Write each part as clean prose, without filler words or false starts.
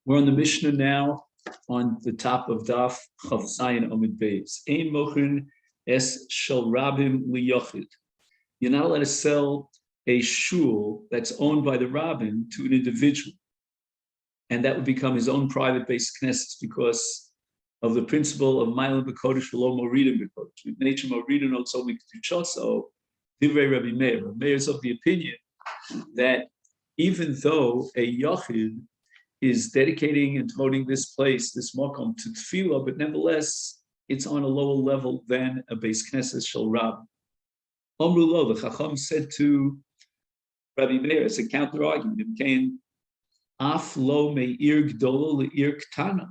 We're on the Mishnah now, on the top of Daf Chav Zayin Amud Beis. Ein mochin es shel rabim liyochid. You're not allowed to sell a shul that's owned by the rabbin to an individual, and that would become his own private base knesset because of the principle of Mailim b'kodesh v'lo moridin b'kodesh. With nature moridin not so miktuchoso. Divrei Rabbi Meir. Rabbi Meir is of the opinion that even though a yachid is dedicating and devoting this place, this makom, to tefillah, but nevertheless, it's on a lower level than a beis knesset shel rab. Omru lo, the Chacham said to Rabbi Meir as a counter argument, it came, af lo me'ir gdola le'ir ktana.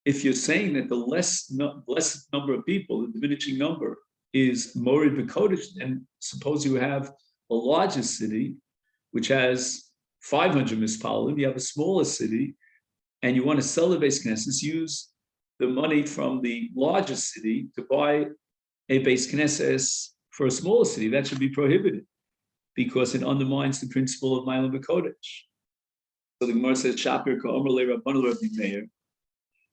If you're saying that the less number of people, the diminishing number, is morid b'kodesh, then suppose you have a larger city which has 500 mispalim, you have a smaller city, and you want to sell the beis knesses, use the money from the larger city to buy a beis knesses for a smaller city. That should be prohibited because it undermines the principle of Mailim b'kodesh. So the Gemara says, Shapir ka'omer le'Rabbanu Rabbi Meir.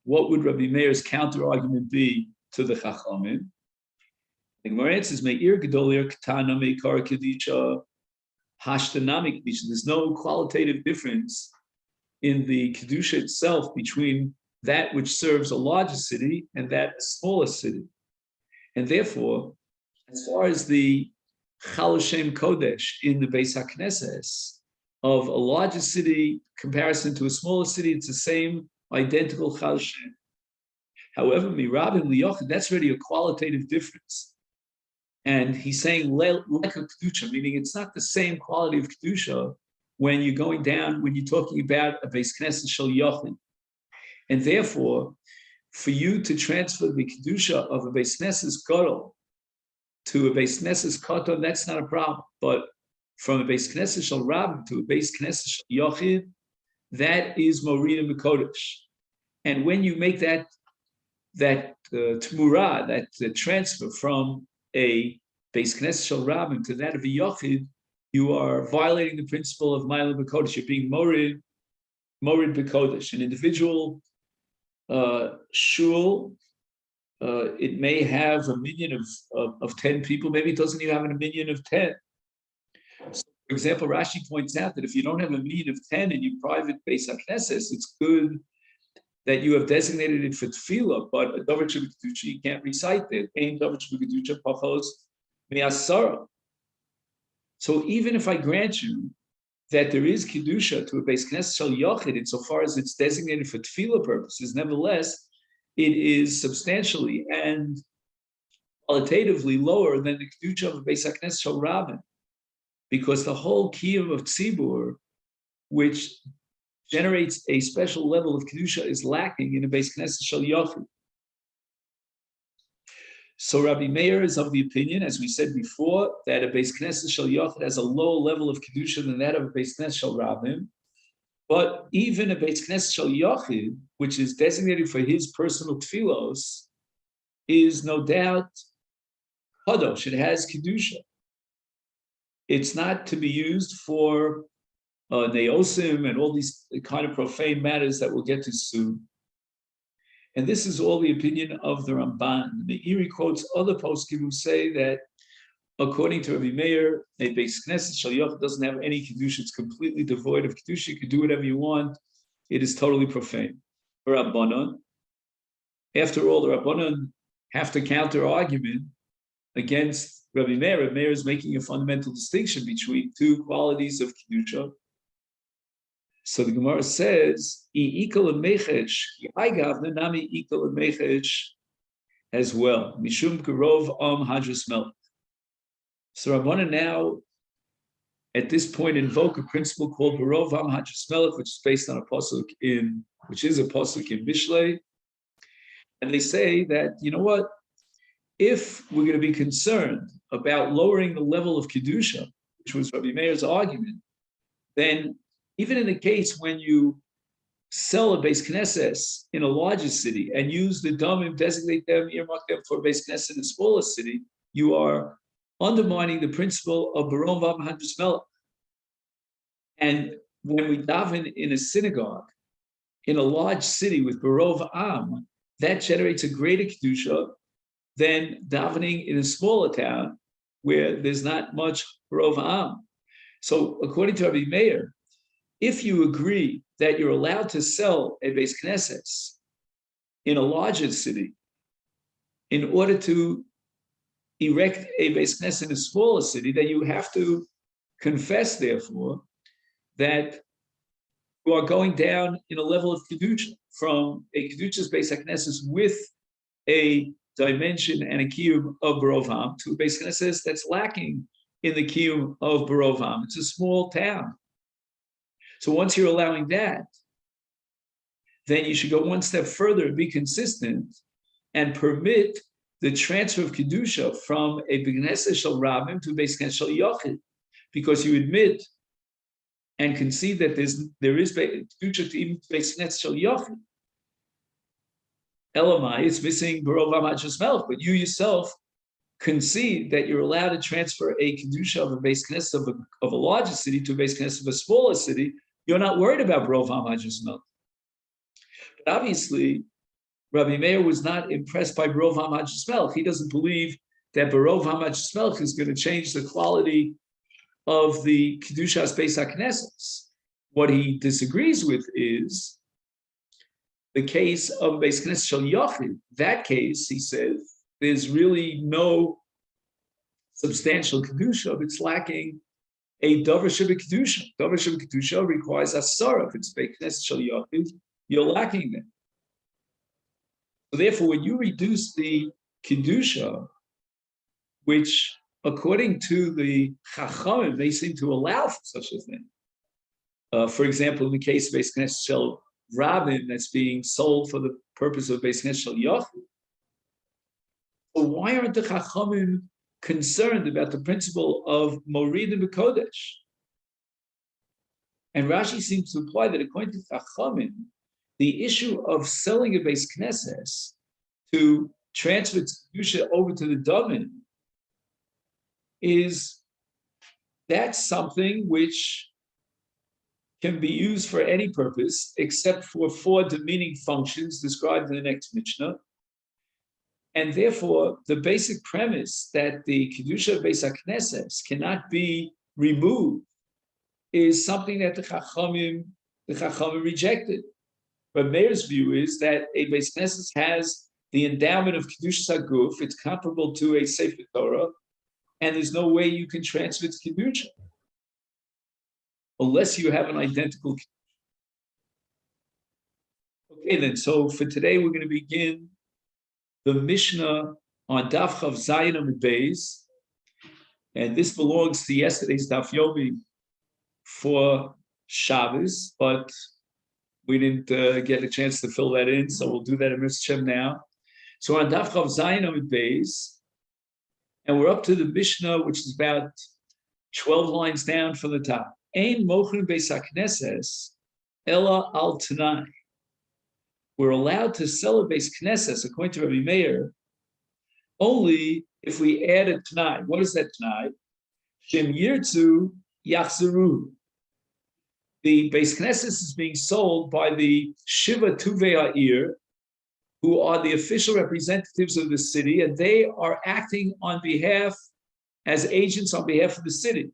What would Rabbi Meir's counter argument be to the Chachamim? The Gemara answers, Me'ir gedolir katana me'ikar kedisha. There's no qualitative difference in the kedusha itself between that which serves a larger city and that smaller city, and therefore, as far as the Chal Shem Kodesh in the Beis HaKnesses of a larger city comparison to a smaller city, it's the same identical Chal Shem. However, mirabim liyochid, that's already a qualitative difference. And he's saying leka kedusha, meaning it's not the same quality of kedusha when you're going down, when you're talking about a beis knesset shel yochid. And therefore, for you to transfer the kedusha of a beis knesset gadol to a beis knesset katan, that's not a problem. But from a beis knesset shel rabbim to a beis knesset shel yochid, that is moridin b'kodesh. And when you make that tmura, that transfer from a beis knesset shel rabbim to that of a yochid, you are violating the principle of Mailim b'kodesh. You're being morid b'kodesh. An individual shul, it may have a minyan of 10 people. Maybe it doesn't even have a minyan of 10. So, for example, Rashi points out that if you don't have a minyan of 10 in your private beis haknesses, it's good that you have designated it for tefillah, but a davar shebekdusha you can't recite it. Ein davar shebekdusha pachos me'asara. So even if I grant you that there is kedusha to a beis knesset shel yochid, insofar as it's designated for tefillah purposes, nevertheless, it is substantially and qualitatively lower than the kedusha of a beis haknesset shel rabbin, because the whole kiyum of tzibur, which generates a special level of kedusha, is lacking in a beis knesset shel yochid. So Rabbi Meir is of the opinion, as we said before, that a beis knesset shel yochid has a lower level of kedusha than that of a beis knesset shel rabbim. But even a beis knesset shel yochid, which is designated for his personal tefillos, is no doubt kadosh. It has kedusha. It's not to be used for neosim and all these kind of profane matters that we'll get to soon. And this is all the opinion of the Ramban. The Meiri quotes other poskim who say that, according to Rabbi Meir, a beis knesset shel yochid doesn't have any kedusha. It's completely devoid of kedusha. You can do whatever you want. It is totally profane. Rabbanon. After all, the Rabbanon have to counter argument against Rabbi Meir. Rabbi Meir is making a fundamental distinction between two qualities of kedusha. So the Gemara says, as well. Mishum Karov Hadras Melech. So Rabbana now, at this point, invoke a principle called Karov Hadras Melech, which is based on a pasuk in Mishlei. And they say that, you know what? If we're going to be concerned about lowering the level of kedusha, which was Rabbi Meir's argument, then even in the case when you sell a beis knesses in a larger city and use the damim, designate them, earmark them for a beis knesses in a smaller city, you are undermining the principle of Barom Hadras Melech. And when we daven in a synagogue, in a large city with Barov Am, that generates a greater Kedusha than davening in a smaller town where there's not much Barov Am. So according to Rabbi Meir, if you agree that you're allowed to sell a Beis Knesset in a larger city in order to erect a Beis Knesset in a smaller city, then you have to confess, therefore, that you are going down in a level of Kedusha from a Kedusha's Beis Knesset with a dimension and a kiyum of Barov Am to a Beis Knesset that's lacking in the kiyum of Barov Am. It's a small town. So once you're allowing that, then you should go one step further and be consistent and permit the transfer of Kedusha from a Beis Knesset Shel Rabim to a Beis Knesset Shel Yochid, because you admit and concede that there is Kedusha to even Beis Knesset Shel Yochid. Elamai, it's missing Barov Am Hachas Melech, but you yourself concede that you're allowed to transfer a Kedusha of a Beis Knesset of a larger city to a Beis Knesset of a smaller city. You're not worried about Barov Am Hachas Melech. But obviously, Rabbi Meir was not impressed by Barov Am Hachas Melech. He doesn't believe that Barov Am Hachas Melech is going to change the quality of the Kedushas Beis HaKnesses. What he disagrees with is the case of Beis Knesset Shel Yochid. That case, he says, there's really no substantial Kedusha. It's lacking a Davar Sheba Kedusha. Davar Sheba Kedusha requires Asara. If it's Beis Knesset Shel Yochid, you're lacking them. So therefore, when you reduce the Kedusha, which according to the Chachamim, they seem to allow for such a thing. For example, in the case of Beis Knesset Shel Rabim that's being sold for the purpose of Beis Knesset Shel Yochid, so why aren't the Chachamim concerned about the principle of Morid and B'Kodesh? And Rashi seems to imply that according to Chachamim, the issue of selling a Beis Knesset to transfer Kedusha over to the Daven that's something which can be used for any purpose except for 4 demeaning functions described in the next Mishnah. And therefore, the basic premise that the Kedusha of Beis HaKnesses cannot be removed is something that the Chachamim rejected. But Meir's view is that a Beis Knesset has the endowment of Kedusha Saguf. It's comparable to a Sefer Torah, and there's no way you can transfer its Kedusha unless you have an identical Kedusha. Okay, then, so for today, we're going to begin the Mishnah on Daf Chav Zayin Amud Beis, and this belongs to yesterday's Daf Yomi for Shabbos, but we didn't get a chance to fill that in, so we'll do that in Masechet now. So on Daf Chav Zayin Amud Beis, and we're up to the Mishnah, which is about 12 lines down from the top. Ein mochrin Beis HaKnesses ela al Tanai. We're allowed to sell a Beis Knesset, according to Rabbi Meir, only if we add a Tanai. What is that Tanai? Shem Yirtzu Yachzeru. The Beis Knesset is being sold by the Shiva Tuvei Ha'ir, who are the official representatives of the city, and they are acting on behalf, as agents on behalf of the city.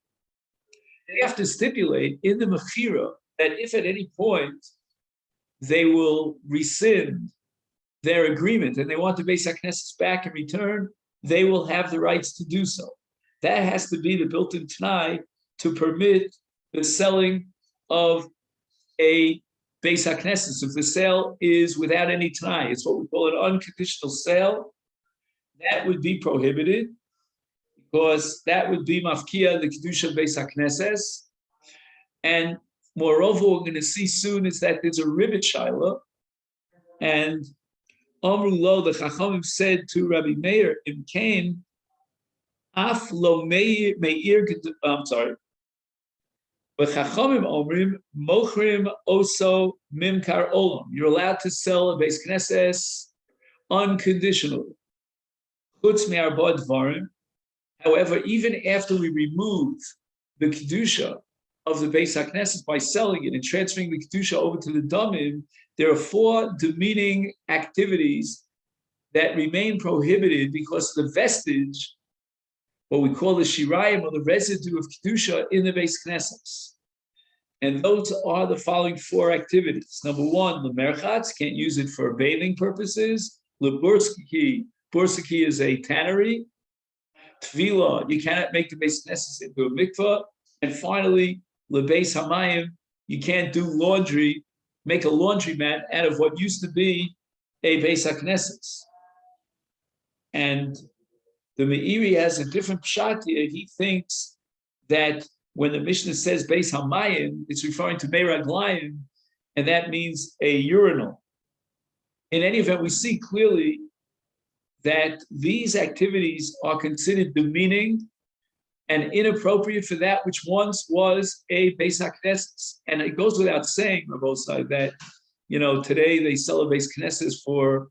They have to stipulate in the Mechira that if at any point they will rescind their agreement and they want the Beis HaKnesses back in return, they will have the rights to do so. That has to be the built-in Tanai to permit the selling of a Beis HaKnesses. If the sale is without any Tanai, it's what we call an unconditional sale, that would be prohibited because that would be mafkia the Kedusha Beis HaKnesses. And moreover, we're going to see soon is that there's a rivet shaila, and Amru Lo, the Chachamim said to Rabbi Meir, Im Kain, Af Lo Meir, I'm sorry, but Chachamim Omrim, Mochrim Oso Mimkar Olam. You're allowed to sell a Beis Knesses unconditionally. Chutz me'arbad dvarim. However, even after we remove the Kedusha of the Beis HaKnesses by selling it and transferring the Kedusha over to the Damim, there are 4 demeaning activities that remain prohibited because of the vestige, what we call the Shirayim, or the residue of Kedusha in the Beis Knesses. And those are the following 4 activities. Number 1, the merchatz, can't use it for bathing purposes. Leburski, bursiki is a tannery. Tvila, you cannot make the Beis Knesses into a mikvah. And finally, lebeis hamayim, you can't do laundry, make a laundromat out of what used to be a Beis HaKnesses. And the Meiri has a different pshat here. He thinks that when the Mishnah says Beis Hamayim, it's referring to Meiraglayim, and that means a urinal. In any event, we see clearly that these activities are considered demeaning and inappropriate for that which once was a Beis HaKnesses. And it goes without saying, Rabosai, that today they sell a Beis Knesses for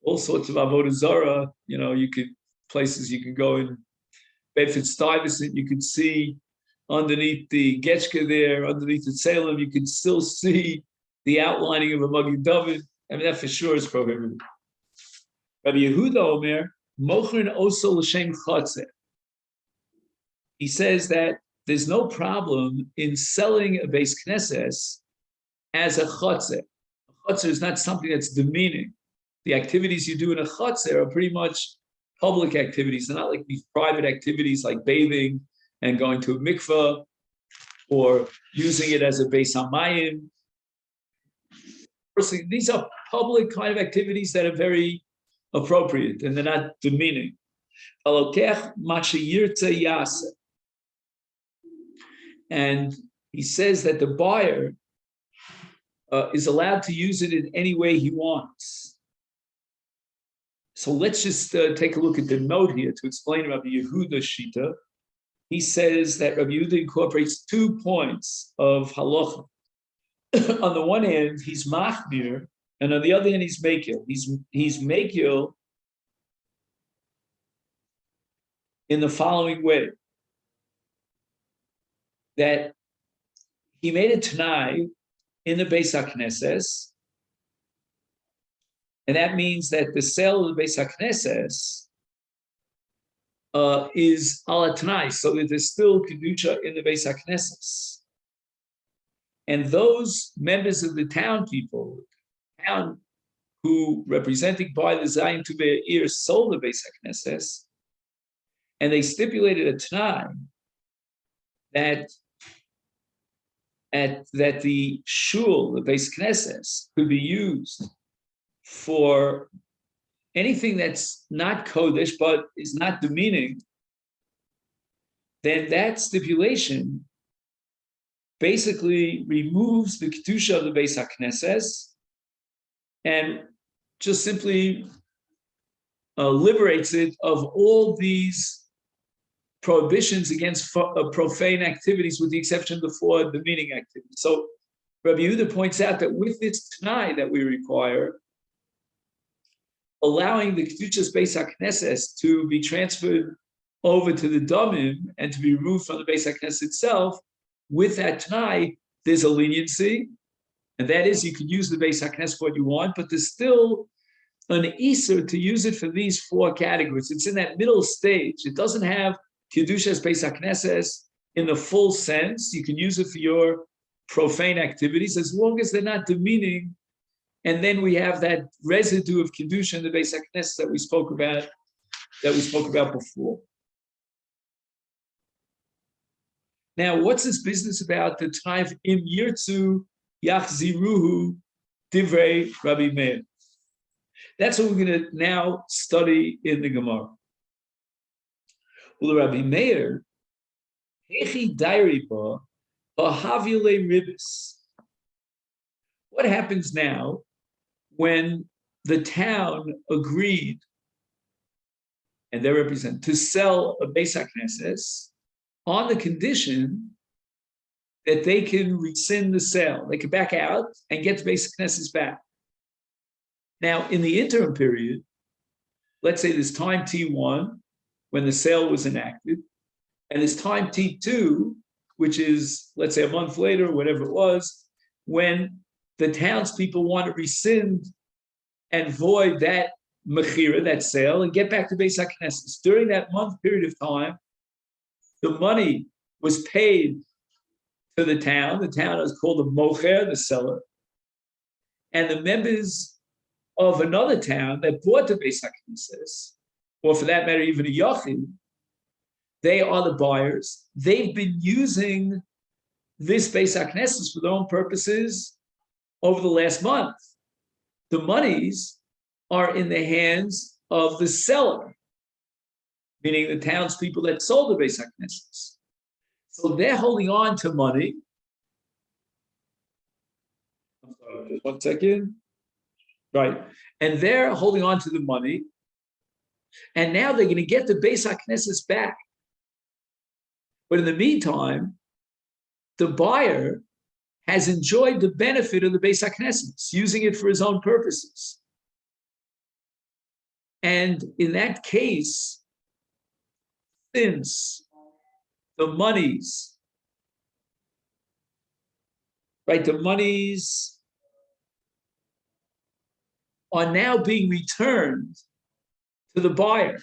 all sorts of avodah zarah. Places you can go in Bedford-Stuyvesant, you could see underneath the Getchka there, underneath the Salem, you can still see the outlining of a Magen David. I mean, that for sure is prohibited. Rabbi Yehuda Omer, Mochrin Oso L'Shem Chotzer. He says that there's no problem in selling a Beis Knesses as a chotzer. A chotzer is not something that's demeaning. The activities you do in a chotzer are pretty much public activities. They're not like these private activities like bathing and going to a mikveh or using it as a Beis Hamayim. These are public kind of activities that are very appropriate and they're not demeaning. And he says that the buyer is allowed to use it in any way he wants. So let's just take a look at the note here to explain Rabbi Yehuda's Shita. He says that Rabbi Yehuda incorporates 2 points of halacha. On the one hand, he's machmir, and on the other hand, he's mekil. He's mekil in the following way: that he made a Tanai in the Beis HaKnesses, and that means that the sale of the Beis HaKnesses is ala Tanai, so that there's still Kedusha in the Beis HaKnesses. And those members of the town who, representing by the Zayin Tuvei Ir, sold the Beis HaKnesses, and they stipulated a Tanai that the shul, the Beis Knesses, could be used for anything that's not kodesh but is not demeaning, then that stipulation basically removes the kedusha of the Beis HaKnesses and just simply liberates it of all these prohibitions against profane activities, with the exception of the 4 demeaning activities. So Rabbi Yehuda points out that with this Tanai that we require, allowing the Kedushas Beis HaKnesses to be transferred over to the Damim and to be removed from the Beis HaKnesses itself, with that Tanai, there's a leniency, and that is you can use the Beis HaKnesses for what you want, but there's still an Isur to use it for these 4 categories. It's in that middle stage. It doesn't have Kedushas Beis HaKnesses in the full sense. You can use it for your profane activities as long as they're not demeaning. And then we have that residue of Kedusha in the Beis HaKnesses that we spoke about before. Now, what's this business about the time Im Yirtzu Yachziruhu Divrei Rabbi Meir? That's what we're going to now study in the Gemara. Well, Rabbi Meir, Hechi Dairiba, Bahavile Ribis. What happens now when the town agreed, and they represent, to sell a Beis HaKnesses on the condition that they can rescind the sale? They can back out and get the Beis HaKnesses back. Now, in the interim period, let's say there's time T1 when the sale was enacted, and there's time T2 which is, let's say, a month later, or whatever it was, when the townspeople want to rescind and void that mechira, that sale, and get back to Beis HaKnesses. During that month period of time, the money was paid to the town. The town is called the mocher, the seller. And the members of another town that bought the Beis HaKnesses, or for that matter, even a Yachid, they are the buyers. They've been using this Beis HaKnesses for their own purposes over the last month. The monies are in the hands of the seller, meaning the townspeople that sold the Beis HaKnesses. So they're holding on to money. I'm sorry, just 1 second. Right. And they're holding on to the money. And now they're going to get the Beis HaKnesses back. But in the meantime, the buyer has enjoyed the benefit of the Beis HaKnesses, using it for his own purposes. And in that case, since the monies, right, the monies are now being returned to the buyer.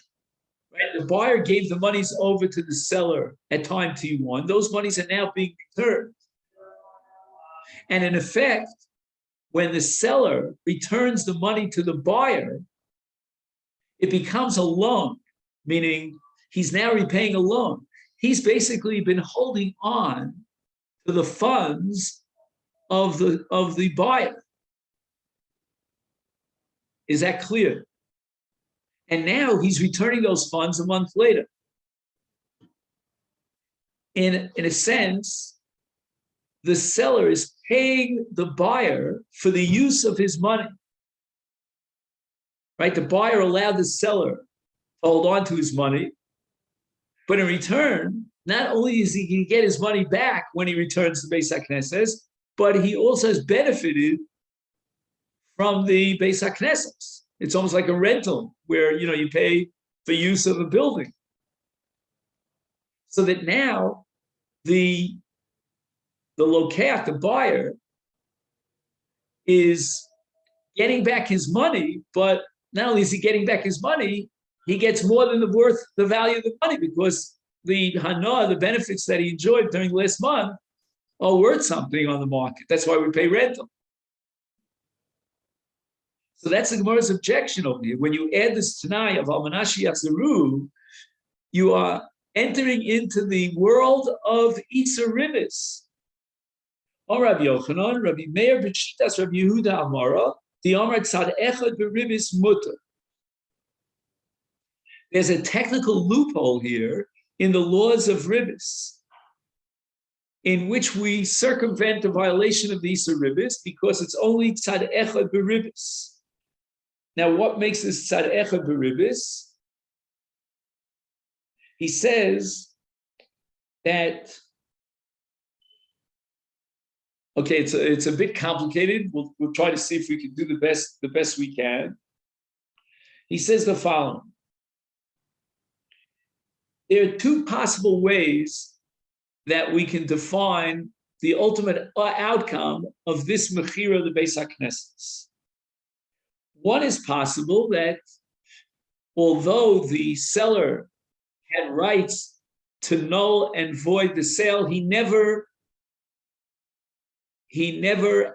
Right? The buyer gave the monies over to the seller at time T1. Those monies are now being returned. And in effect, when the seller returns the money to the buyer, it becomes a loan, meaning he's now repaying a loan. He's basically been holding on to the funds of the buyer. Is that clear? And now he's returning those funds a month later. In a sense, the seller is paying the buyer for the use of his money. Right? The buyer allowed the seller to hold on to his money, but in return, not only is he going to get his money back when he returns to Beis HaKnesses, but he also has benefited from the Beis HaKnesses. It's almost like a rental where, you pay for use of a building. So that now the lokeach, the buyer, is getting back his money, but not only is he getting back his money, he gets more than the value of the money, because the hana, the benefits that he enjoyed during the last month, are worth something on the market. That's why we pay rental. So that's the Gemara's objection over here. When you add this Tanai of Almanashi Yachzeru, you are entering into the world of Isser Ribis. On Rabbi Yochanan, Rabbi Meir b'Shitas, Rabbi Yehuda Amara, the Amar Tzad Echad b'Ribis Mutter. There's a technical loophole here in the laws of Ribis, in which we circumvent the violation of the Isser Ribis because it's only Tzad Echad b'Ribis. Now, what makes this Tzad Echad b'Ribis? He says that, okay, it's a bit complicated. We'll try to see if we can do the best we can. He says the following. There are two possible ways that we can define the ultimate outcome of this mechira of the Beis HaKnesses. One is possible that although the seller had rights to null and void the sale, he never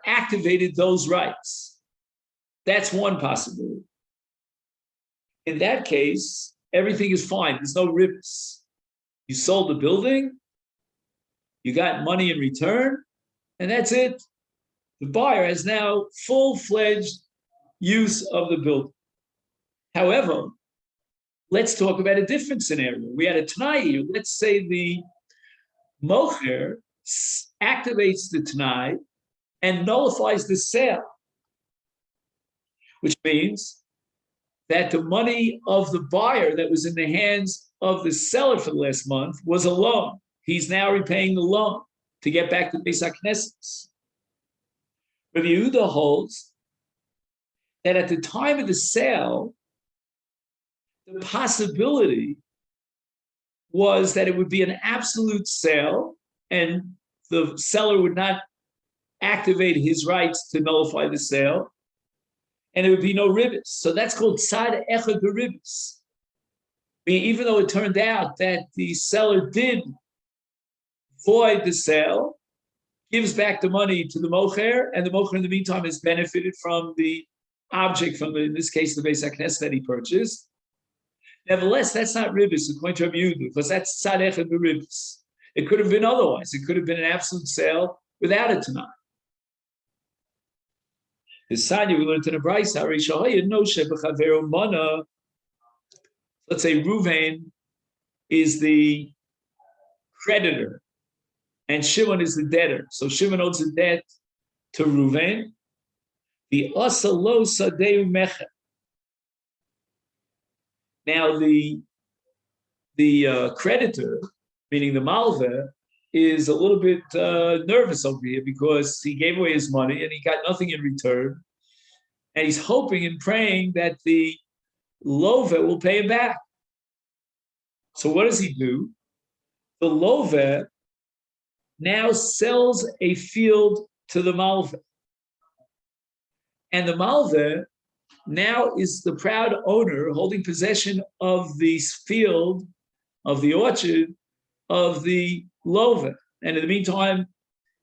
activated those rights. That's one possibility. In that case, everything is fine. There's no ribs. You sold the building, you got money in return, and that's it. The buyer has now full-fledged use of the building. However, let's talk about a different scenario. We had a Tanai here. Let's say the mocher activates the Tanai and nullifies the sale, which means that the money of the buyer that was in the hands of the seller for the last month was a loan. He's now repaying the loan to get back to Beis HaKnesses. Rabbi Yehuda holds that at the time of the sale, the possibility was that it would be an absolute sale and the seller would not activate his rights to nullify the sale, and there would be no ribis. So that's called tzad echad beribis. Even though it turned out that the seller did void the sale, gives back the money to the mocher, and the mocher in the meantime has benefited from the object, from in this case the Beis HaKnesset that he purchased. Nevertheless, that's not ribis according to Rabbi Yehuda, because that's tzad echad beribis. It could have been otherwise. It could have been an absolute sale without a tanai. The Sanya we learned in the Brayso, let's say Ruvain is the creditor and Shimon is the debtor. So Shimon owes a debt to Ruvain. The Asa Lo Sadeu Mecher. Now the creditor, meaning the Malva, is a little bit nervous over here because he gave away his money and he got nothing in return. And he's hoping and praying that the Lova will pay him back. So what does he do? The Lova now sells a field to the Malva. And the Malva now is the proud owner holding possession of this field, of the orchard, of the Lova. And in the meantime,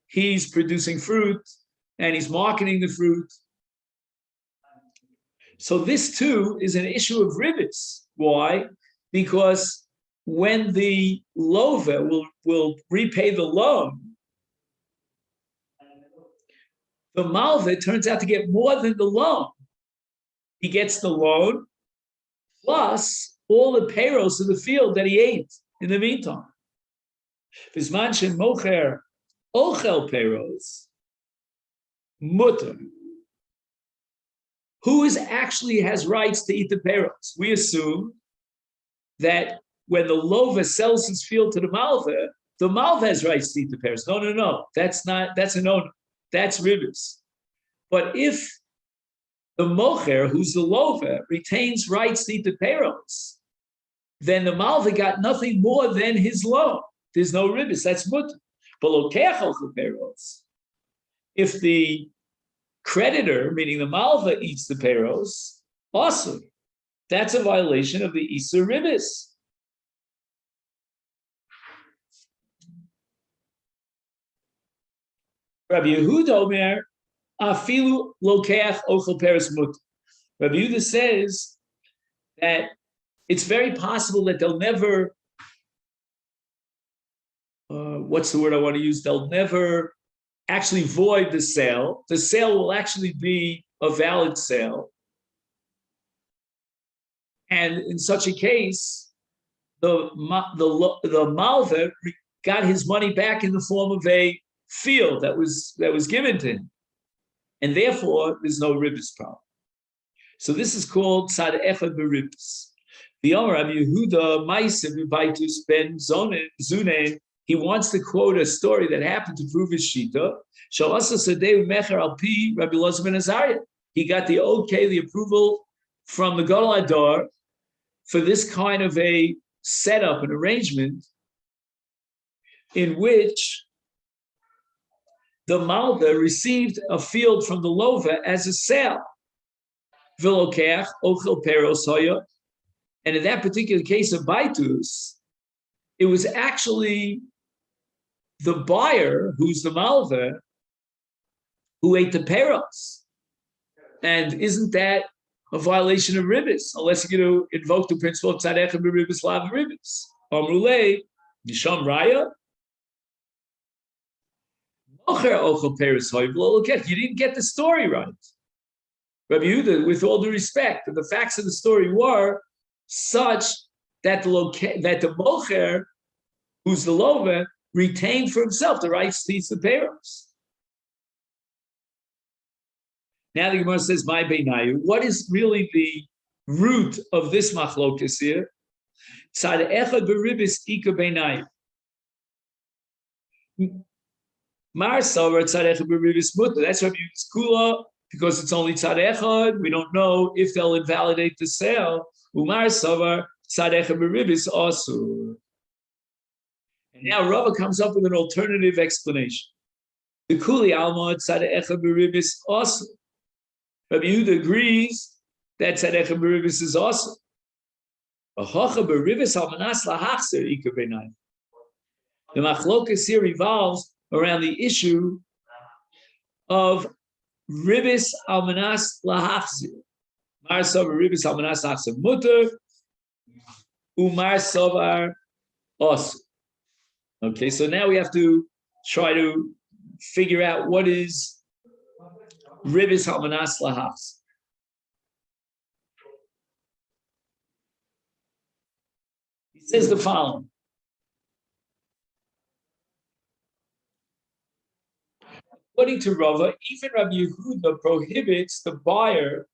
he's producing fruit and he's marketing the fruit. So this too is an issue of ribis. Why? Because when the Lova will repay the loan, the Malva turns out to get more than the loan. He gets the loan plus all the payrolls of the field that he ate in the meantime. Bisman shen mocher ochel payrolls mutter. Who actually has rights to eat the payrolls? We assume that when the Lova sells his field to the Malva has rights to eat the payrolls. No. That's a no. That's ribis. But if the mocher, who's the Lova, retains rights to eat the payrolls, then the Malva got nothing more than his loan. There's no ribis. That's mutter. But lokeach ochel payrolls. If the creditor, meaning the Malva, eats the payrolls, awesome. That's a violation of the Isur ribis. Rabbi Yehuda Omer, afilu lokeach ochel payrolls mutter. Rabbi Yehuda says that it's very possible that they'll never, what's the word I want to use? They'll never actually void the sale. The sale will actually be a valid sale. And in such a case, the Malva got his money back in the form of a field that was given to him. And therefore, there's no ribis problem. So this is called tzad echad beribis. The Omer Rabbi Yehuda Ma'aseh B'Baitus Ben Zune, he wants to quote a story that happened to prove his shita. Shalasa Sadeu Mecher Al Pi Rabbi Elazar ben Azariah. He got the okay, the approval from the Gadol Hador for this kind of a setup, an arrangement in which the Malva received a field from the Lova as a sale. V'lokeach ochel peros hoya. And in that particular case of Baitus, it was actually the buyer, who's the Malva, who ate the peros. And isn't that a violation of ribis? Unless you're going to invoke the principle of tzad echad beribis lav ribis. Amrulei, Misham Raya. You didn't get the story right. Rabbi Yehuda, with all due respect, the facts of the story were such that the mocher, who's the Lova, retained for himself the rights to eat the payrolls. Now the Gemara says, "My beinayu." What is really the root of this machlokas here? Tzad echad beribis ika beinayu. Mar savar tzad echad beribis mutter. That's Rabbi Yehuda's kula, because it's only tzad echad. We don't know if they'll invalidate the sale. Umar savar tzad echad beribis asur. And now Rava comes up with an alternative explanation. The Kuli Alma Tzadecha Beribis also. Rabbi Yehuda agrees that Tzadecha Beribis is also. The machlokas here revolves around the issue of ribis almanas lahachzir. Mar savar ribis almanas lahachzir mutter, umar savar os. Okay, so now we have to try to figure out what is ribis almanas lahachzir. He says the following. According to Rava, even Rabbi Yehuda prohibits the buyer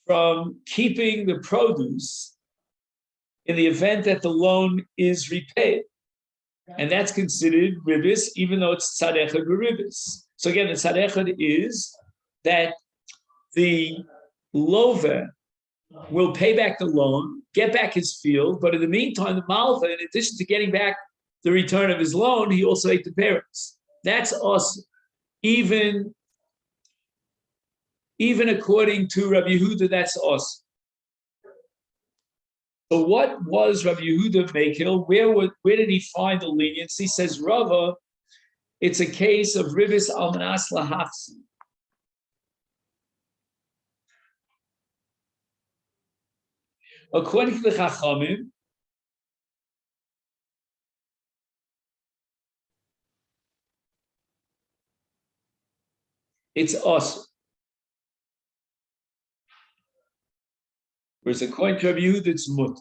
from keeping the produce in the event that the loan is repaid. And that's considered ribis, even though it's tzadechad ribis. So again, the tzadechad is that the lover will pay back the loan, get back his field, but in the meantime, the malva, in addition to getting back the return of his loan, he also ate the parents. That's us, even according to Rabbi Yehuda, that's us. So what was Rabbi Yehuda Megilla? Where did he find the leniency? He says, Rava, it's a case of ribis almanas lahachsi. According to the Chachamim, it's us. Whereas according to Rabbi Yehuda, it's mut.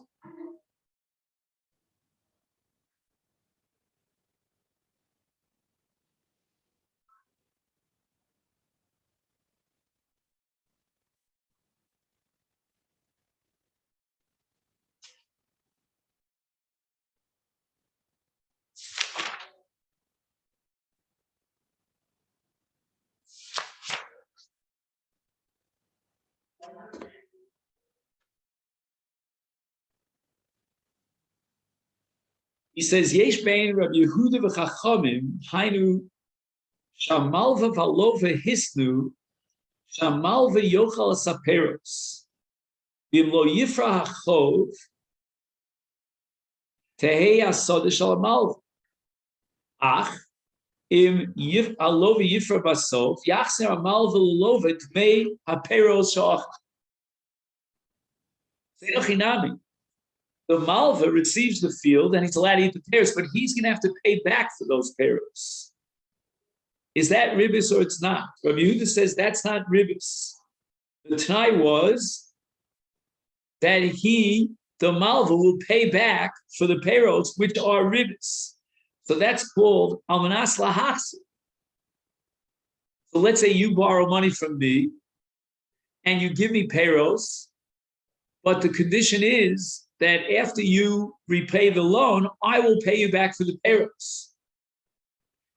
He says, Yesh bein Rabbi Yehuda v'chachamim, hainu, shamalva v'alova hisnu, shamalva yochal saperos, v'im lo yifra hachov, tehei asod shalamalva. Ach, im alova yifra basof, yachzer amalva l'lova tmei haperos shach. Zedochinami. The malva receives the field and he's allowed to eat the pears, but he's going to have to pay back for those pears. Is that ribis or it's not? Rabbi Yehuda says that's not ribis. The Tanai was that the malva, will pay back for the pears, which are ribis. So that's called almanas lahachsi. So let's say you borrow money from me and you give me pears, but the condition is that after you repay the loan, I will pay you back for the peros.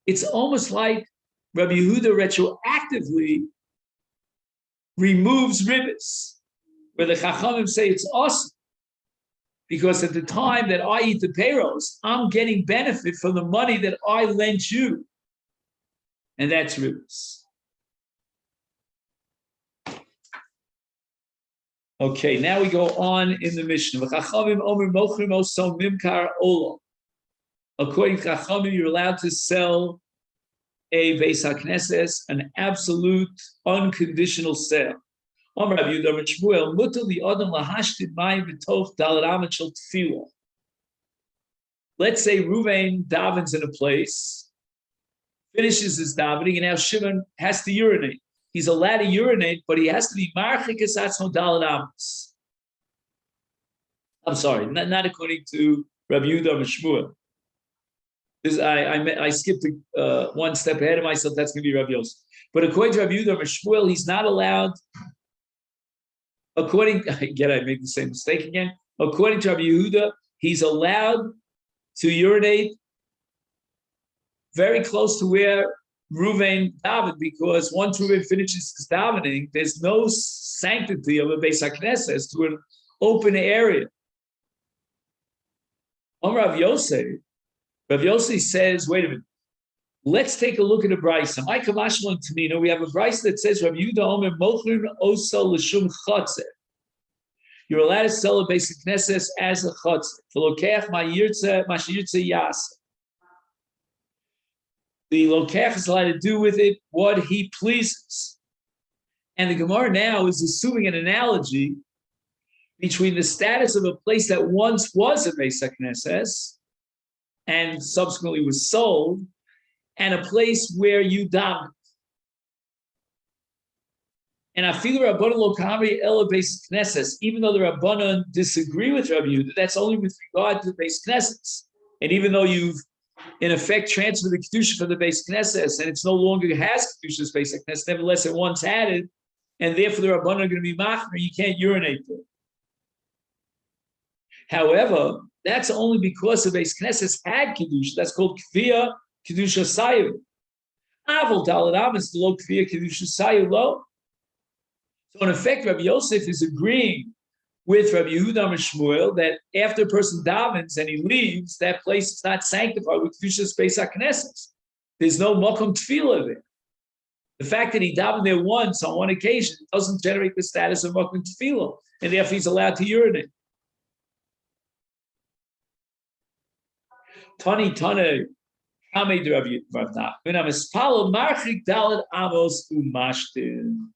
It's almost like Rabbi Yehuda retroactively removes ribis, where the Chachamim say it's awesome, because at the time that I eat the peros, I'm getting benefit from the money that I lent you, and that's ribis. Okay, now we go on in the Mishnah. According to Chachamim, you're allowed to sell a Beis HaKnesses, an absolute, unconditional sale. Let's say Ruvain davens in a place, finishes his davening, and now Shimon has to urinate. He's allowed to urinate, but he has to be marchik esatzmo daled amos. I'm sorry, not according to Rabbi Yehuda or Shmuel. I skipped one step ahead of myself. That's going to be Rabbi Yosef. But according to Rabbi Yehuda or Shmuel, he's not allowed. Again, I make the same mistake again. According to Rabbi Yehuda, he's allowed to urinate very close to where Ruvain davened, because once Ruvain finishes his davening, there's no sanctity of a Beis HaKnesses to an open area. Rav Yosef, Rav Yossi says, wait a minute, let's take a look at a brisa. My kamashlan tamina, we have a brisa that says, Rav Yehuda Omer mochrin osa l'shum chotzer. You're allowed to sell a basic knesses as a chotzer. V'lokeach ma sheyirtze yasa. The lokech is allowed to do with it what he pleases. And the Gemara now is assuming an analogy between the status of a place that once was a basic knesses and subsequently was sold, and a place where you daven. And afilu Rabbanan lo kamri ela beis knesses, even though the Rabbanan disagree with Rabbi Yehuda, that's only with regard to the beis knesses. And even though you've, in effect, transferred the kedusha for the beis knesses, and it's no longer has kedusha as beis knesses, nevertheless it once had it, and therefore the Rabbanan are going to be machmer, you can't urinate there. However, that's only because the beis knesses had kedusha. That's called kviya kedusha sayu. Avol dalad amas lo kviya kedusha sayu lo. So in effect, Rabbi Yosef is agreeing with Rabbi Yehuda and Shmuel that after a person davens and he leaves, that place is not sanctified with kedusha space haknesses. There's no makom tefillah there. The fact that he davened there once on one occasion doesn't generate the status of makom tefillah, and therefore he's allowed to urinate. Tani Tane Kame de Rav Nachman. When I'm espalo marchik dalad amos umashtin.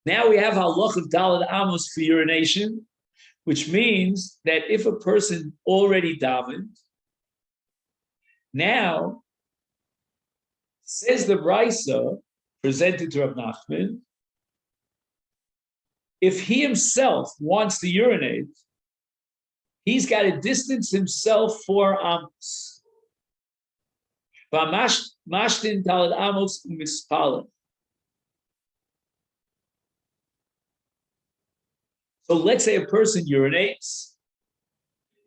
Now we have halach of dalad amos for urination, which means that if a person already davened, now says the brisa presented to Rav Nachman, if he himself wants to urinate, he's got to distance himself 4 amos. Mashtin dalad amos umispalin. So let's say a person urinates,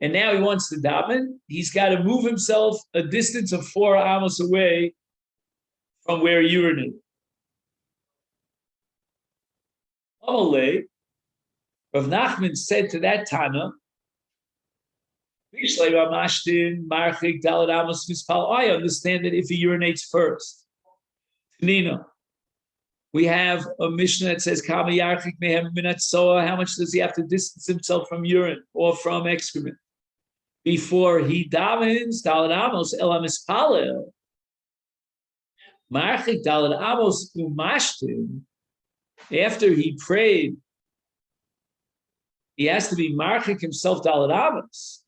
and now he wants to daven. He's got to move himself a distance of 4 amos away from where he urinated. Amalei, Rav Nachman said to that Tana, I understand that if he urinates first. Nina, we have a Mishnah that says, how much does he have to distance himself from urine or from excrement? Before he davens, dalad amos elam ispalel. Marchik dalad amos umashtin. After he prayed, he has to be marchik himself dalad amos.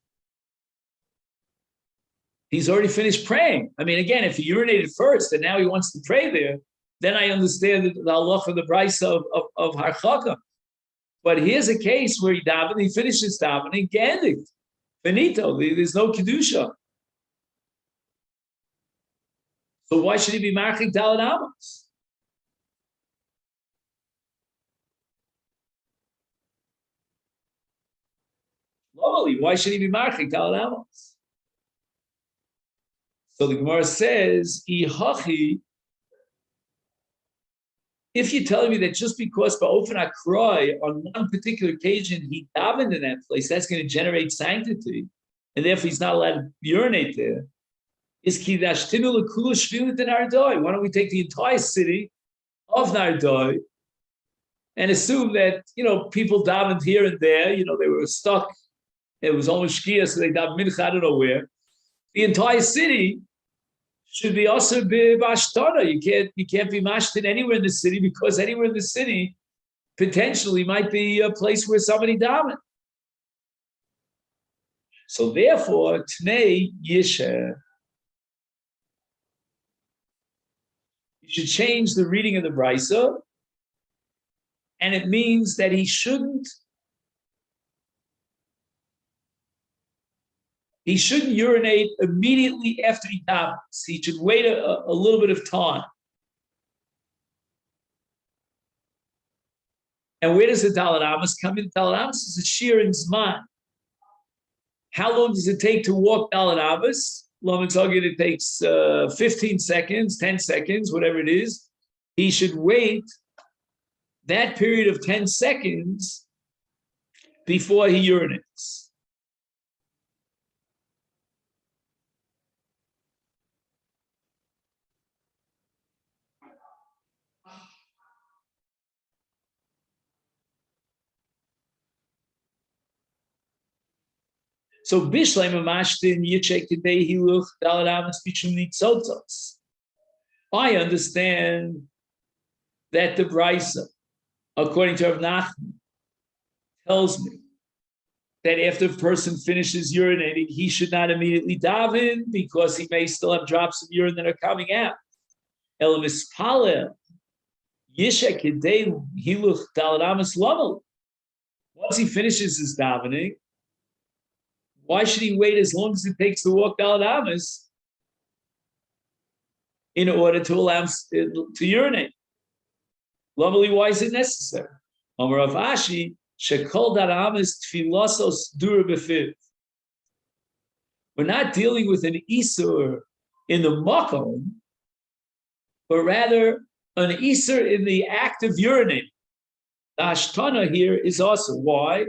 He's already finished praying. I mean, again, if he urinated first and now he wants to pray there, then I understand the halacha of the brisa of harchaka. But here's a case where he davened, he finishes davening, gendig, finito. There's no kedusha. So why should he be marking dalad amos? Normally, why should he be marking dalad amos? So the Gemara says, "Ihachi." If you're telling me that just because Ba'ofen HaKroi on one particular occasion he davened in that place, that's going to generate sanctity, and therefore he's not allowed to urinate there, is Kidashtinu L'Kula Shvilut in Nardoi. Why don't we take the entire city of Nardoi and assume that, people davened here and there, they were stuck, it was almost Shkia, so they davened Mincha, I don't know where. The entire city should be also b'ashtana. You can't be mashtin anywhere in the city, because anywhere in the city potentially might be a place where somebody davened. So therefore, Tnei Yisher, you should change the reading of the brisa, and it means that he shouldn't urinate immediately after he davens. He should wait a little bit of time. And where does the dalad amos come in? Dalad amos is a shir in zman. How long does it take to walk dalad amos? Laman Tagid, it takes 15 seconds, 10 seconds, whatever it is. He should wait that period of 10 seconds before he urinates. So Bishleim Amashtin Yichek Kedei Hiluch Daladamas Bishum Nitzotos. I understand that the Brisa, according to Rav Nachman, tells me that after a person finishes urinating, he should not immediately daven because he may still have drops of urine that are coming out. Elam Ispalel Yishek Kedei Hiluch Daladamas Lamal. Once he finishes his davening, why should he wait as long as it takes to walk Daladamas in order to allow him to urinate? Lovely, why is it necessary? Amar Rav Ashi, Shekol Daladamas Tfilosos Dura Befiv. We're not dealing with an Isur in the Makom, but rather an Isur in the act of urinating. The Ashtana here is also why?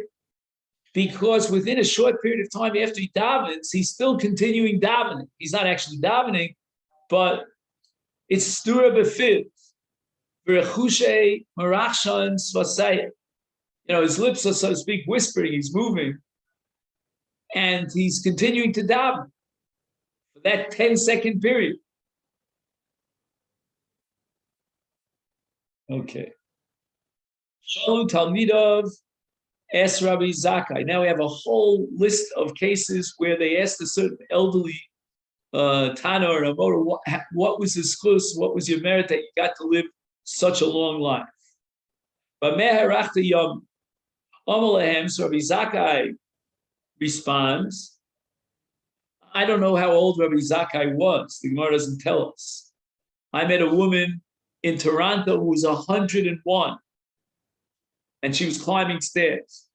Because within a short period of time after he davens, he's still continuing davening. He's not actually davening, but it's stura befiv, v'rechushe marachshan svasayim. His lips are, so to speak, whispering. He's moving, and he's continuing to daven for that 10-second period. Okay. Shalu Talmidov asked Rabbi Zakkai. Now we have a whole list of cases where they asked a certain elderly Tana or Amora, what was his chus, what was your merit that you got to live such a long life? But Meharachta Yomi, Amalahem, so Rabbi Zakkai responds, I don't know how old Rabbi Zakkai was. The Gemara doesn't tell us. I met a woman in Toronto who was 101. And she was climbing stairs.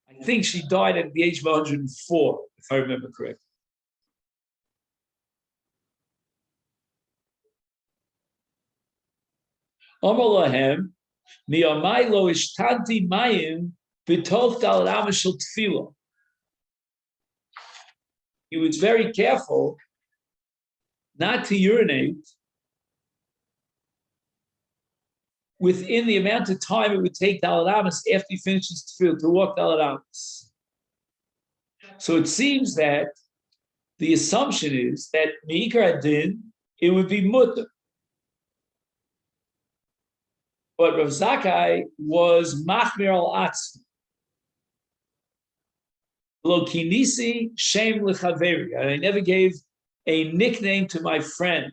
I think she died at the age of 104, if I remember correctly. Omalahem, miyamai lo ishtanti mayim b'tov dal amashel tefillah. He was very careful not to urinate within the amount of time it would take Daled Amos after he finishes tefillah to walk Daled Amos. So it seems that the assumption is that Meikar Adin, it would be mutter. But Rav Zakkai was machmir al atzmi. Lo kinisi shem lechaveri. I never gave a nickname to my friend.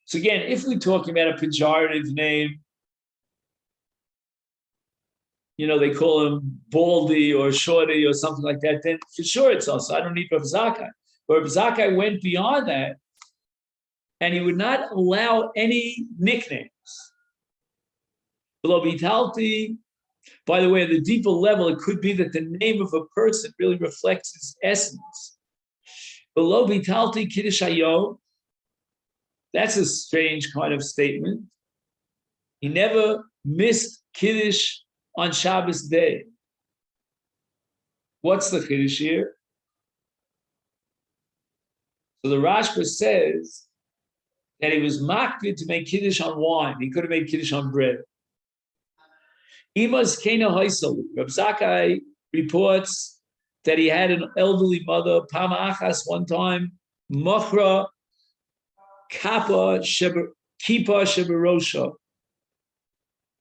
So again, if we're talking about a pejorative name, they call him Baldy or Shorty or something like that, then for sure it's also, I don't need Rav Zakkai. But Rav Zakkai went beyond that, and he would not allow any nicknames. Below Bitalti, by the way, at the deeper level, it could be that the name of a person really reflects his essence. Below Bitalti Kiddush Hayom, that's a strange kind of statement. He never missed Kiddush on Shabbos day. What's the Kiddush here? So the Rashba says that he was makpid to make Kiddush on wine. He could have made Kiddush on bread. Imas Kena Haisalu. Rav Zakkai reports that he had an elderly mother, Pama Achas, one time, Machra Kipa Sheberosha.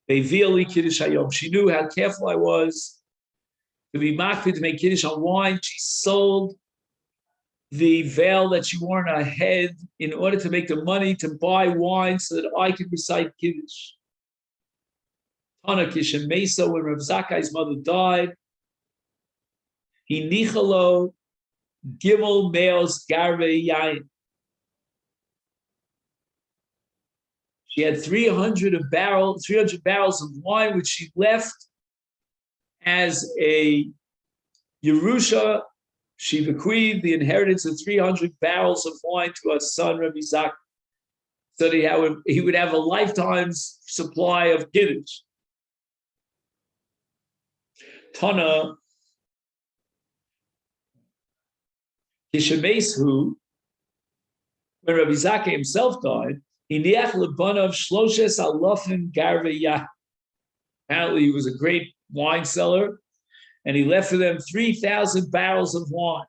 Kiddush Hayom. She knew how careful I was to be makpid to make Kiddush on wine. She sold the veil that she wore on her head in order to make the money to buy wine so that I could recite Kiddush. Tana Kishem Mesa, when Rav Zakkai's mother died, he nichalo gimel meos garve yain. She had 300 barrels of wine, which she left as a Yerusha. She bequeathed the inheritance of 300 barrels of wine to her son, Rabbi Zakkai, so that he would have a lifetime's supply of Kiddush. Tana Kishemesu, when Rabbi Zakkai himself died, Iniach lebanav shloshes alofim garveyah. Apparently, he was a great wine seller, and he left for them 3,000 barrels of wine.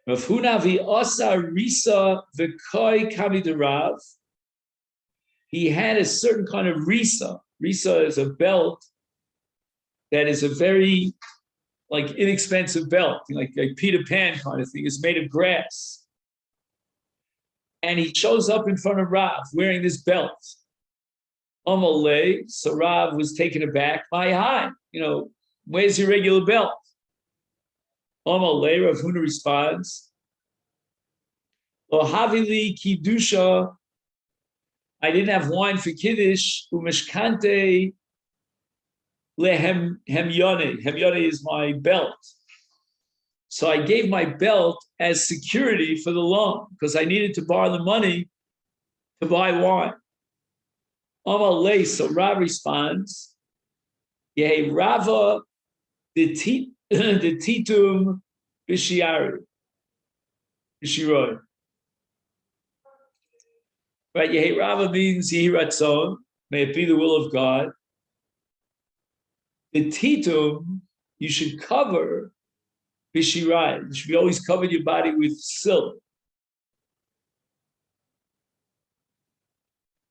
Rav Huna v'osa risa v'koi kamidarav. He had a certain kind of risa. Risa is a belt that is a very inexpensive belt, like Peter Pan kind of thing. It's made of grass. And he shows up in front of Rav wearing this belt. Amalei, so Rav was taken aback. My hi, where's your regular belt? Amalei, Rav Huna responds, Ohavili kidusha, I didn't have wine for Kiddush, umeshkante lehem hemyone. Hemyone is my belt. So I gave my belt as security for the loan because I needed to borrow the money to buy wine. Amalei, so Rav responds, Yehi Rava the titum bishiroi. Right, Yehi Rava means Yehi Ratzon, may it be the will of God. The titum, you should cover bishirai. You should be always cover your body with silk.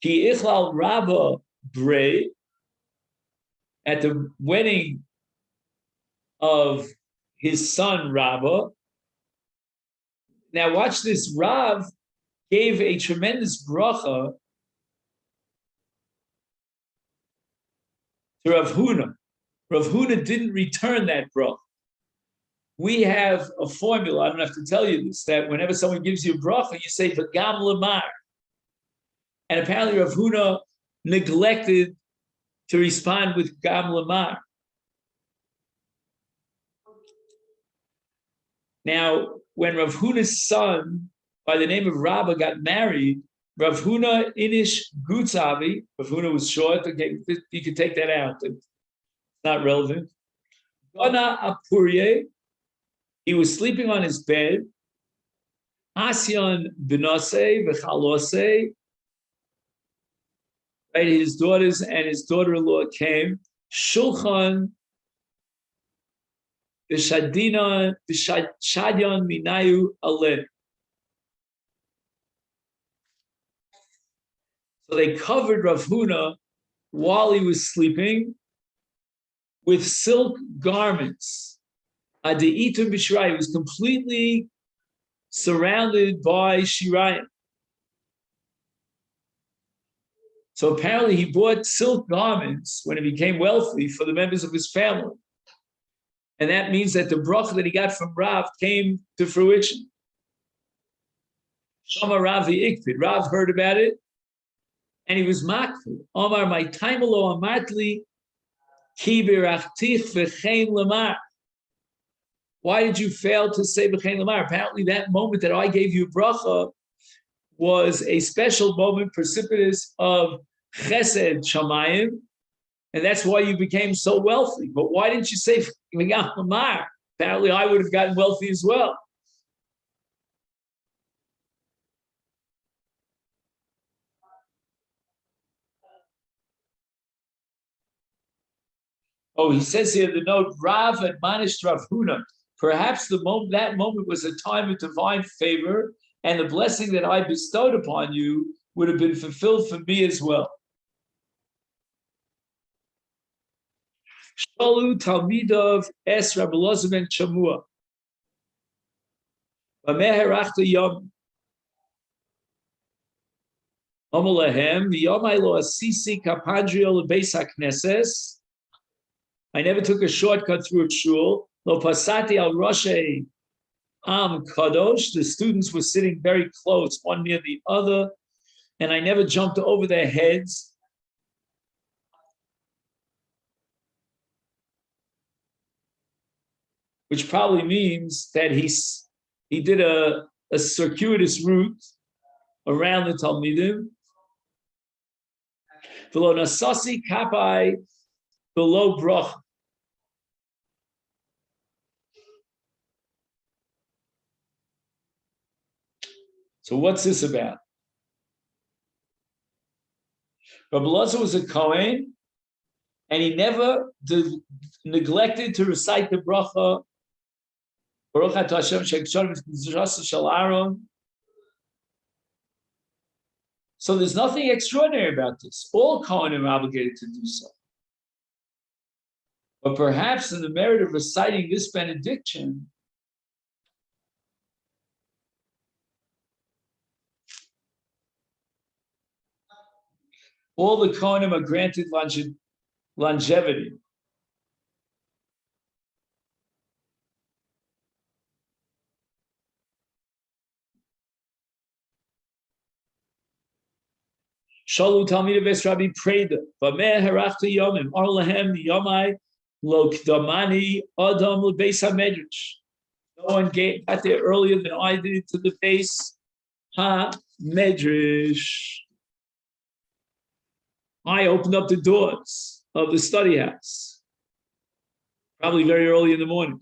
Ki ichlal Rava Bray, at the wedding of his son Rava. Now watch this. Rav gave a tremendous bracha to Rav Huna. Rav Huna didn't return that bracha. We have a formula, I don't have to tell you this, that whenever someone gives you a bracha, you say v'gam lamar. And apparently Rav Huna neglected to respond with gam lamar. Now, when Rav Huna's son, by the name of Rabba, got married, Rav Huna inish gutzavi, Rav Huna was short, okay, you can take that out, it's not relevant. Gana apurye, he was sleeping on his bed. Asyan binase v'chalose, right, his daughters and his daughter-in-law came. Shulchan v'shadyan minayu aleh. So they covered Rav Huna while he was sleeping with silk garments. Adeitum b'shirayim, he was completely surrounded by shirayim. So apparently he bought silk garments when he became wealthy for the members of his family. And that means that the bracha that he got from Rav came to fruition. Shama Rav v'ikpid. Rav heard about it, and he was makpid. Omar my taimalo amartli ki birachtich v'chein lamar. Why did you fail to say v'chein lamar? Apparently that moment that I gave you bracha was a special moment precipitous of chesed shamayim, and that's why you became so wealthy. But why didn't you say v'gam lamar? Apparently I would have gotten wealthy as well. Oh, he says here the note, Rav admonished Rav Huna. Perhaps that moment was a time of divine favor, and the blessing that I bestowed upon you would have been fulfilled for me as well. Shalu Talmidov Es Rabbi Elazar ben Chamua. V'meherachta Yomi. Omalahem v'yomai lo asisi kapandrio lebeis hakneses. I never took a shortcut through a shul. Lo pasati al roshe am kadosh. The students were sitting very close, one near the other, and I never jumped over their heads. Which probably means that he did a circuitous route around the Talmidim. V'lo nasasi kapai below brach. So what's this about? Rabbi Elazar was a Kohen, and he never neglected to recite the bracha, Baruch atah Hashem she'ksharim v'knizrasa shel Aaron. So there's nothing extraordinary about this. All Kohanim are obligated to do so. But perhaps in the merit of reciting this benediction, all the Kohanim are granted longevity. Shalu Talmid Ves Rabbi Preda, Vameh Harachta Yomim, Or Lahem Yomai Lo Kdamani Adam LeBeis HaMedrash. No one got there earlier than I did to the base HaMedrash. I opened up the doors of the study house, probably very early in the morning.